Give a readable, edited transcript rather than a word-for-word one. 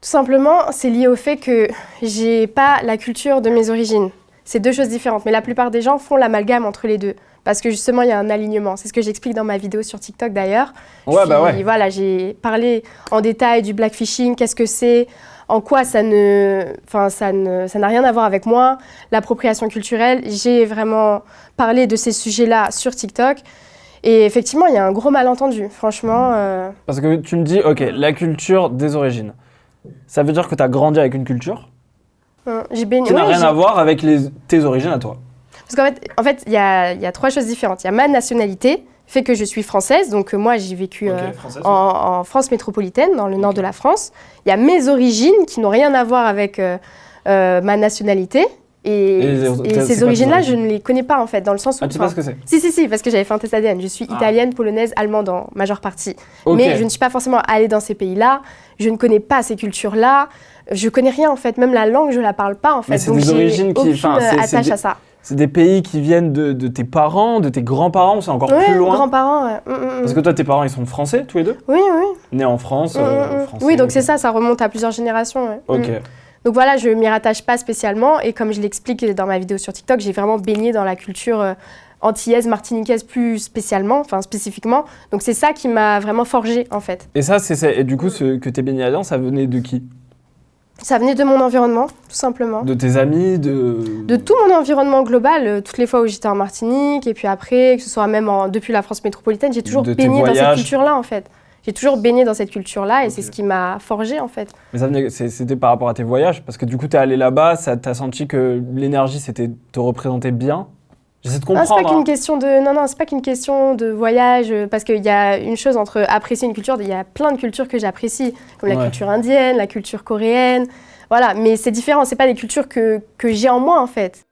Tout simplement, c'est lié au fait que j'ai pas la culture de mes origines. C'est deux choses différentes, mais la plupart des gens font l'amalgame entre les deux. Parce que justement, il y a un alignement. C'est ce que j'explique dans ma vidéo sur TikTok d'ailleurs. Ouais, bah ouais. Voilà, j'ai parlé en détail du blackfishing, qu'est-ce que c'est, en quoi ça n'a rien à voir avec moi, l'appropriation culturelle. J'ai vraiment parlé de ces sujets-là sur TikTok. Et effectivement, il y a un gros malentendu, franchement. Parce que tu me dis, ok, la culture des origines. Ça veut dire que tu as grandi avec une culture J'ai baigné. qui n'a rien à voir avec tes origines à toi. Parce qu'en fait, il y a trois choses différentes. Il y a ma nationalité, fait que je suis française, donc moi j'ai vécu en France métropolitaine, dans le nord de la France. Il y a mes origines qui n'ont rien à voir avec ma nationalité. Et ces origines-là, je ne les connais pas en fait, dans le sens où... Ah, tu sais pas ce que c'est? Si, parce que j'avais fait un test ADN. Je suis italienne, polonaise, allemande en majeure partie. Mais je ne suis pas forcément allée dans ces pays-là, je ne connais pas ces cultures-là, je connais rien en fait, même la langue, je la parle pas en fait. Mais c'est donc des origines qui... aucune attache à ça. C'est des pays qui viennent de tes parents, de tes grands-parents, ou c'est encore plus loin? Grands-parents, ouais. Parce que toi, tes parents, ils sont français, tous les deux? Oui. Nés en France, français. Oui, donc c'est ça remonte à plusieurs générations. Ouais. Ok. Donc voilà, je m'y rattache pas spécialement. Et comme je l'explique dans ma vidéo sur TikTok, j'ai vraiment baigné dans la culture antillaise, martiniquaise plus spécifiquement. Donc c'est ça qui m'a vraiment forgée, en fait. Et ça, et du coup, ce que t'es baigné là-dedans, ça venait de qui? Ça venait de mon environnement, tout simplement. De tes amis, de tout mon environnement global, toutes les fois où j'étais en Martinique, et puis après, que ce soit même depuis la France métropolitaine, j'ai toujours baigné dans cette culture-là, en fait. J'ai toujours baigné dans cette culture-là, et c'est ce qui m'a forgé, en fait. Mais c'était par rapport à tes voyages, parce que du coup, t'es allé là-bas, t'as senti que l'énergie, c'était te représenter bien? J'essaie de comprendre. C'est pas qu'une question de... Non, c'est pas qu'une question de voyage, parce qu'il y a une chose entre apprécier une culture, il y a plein de cultures que j'apprécie, comme la culture indienne, la culture coréenne, voilà, mais c'est différent, c'est pas des cultures que j'ai en moi, en fait.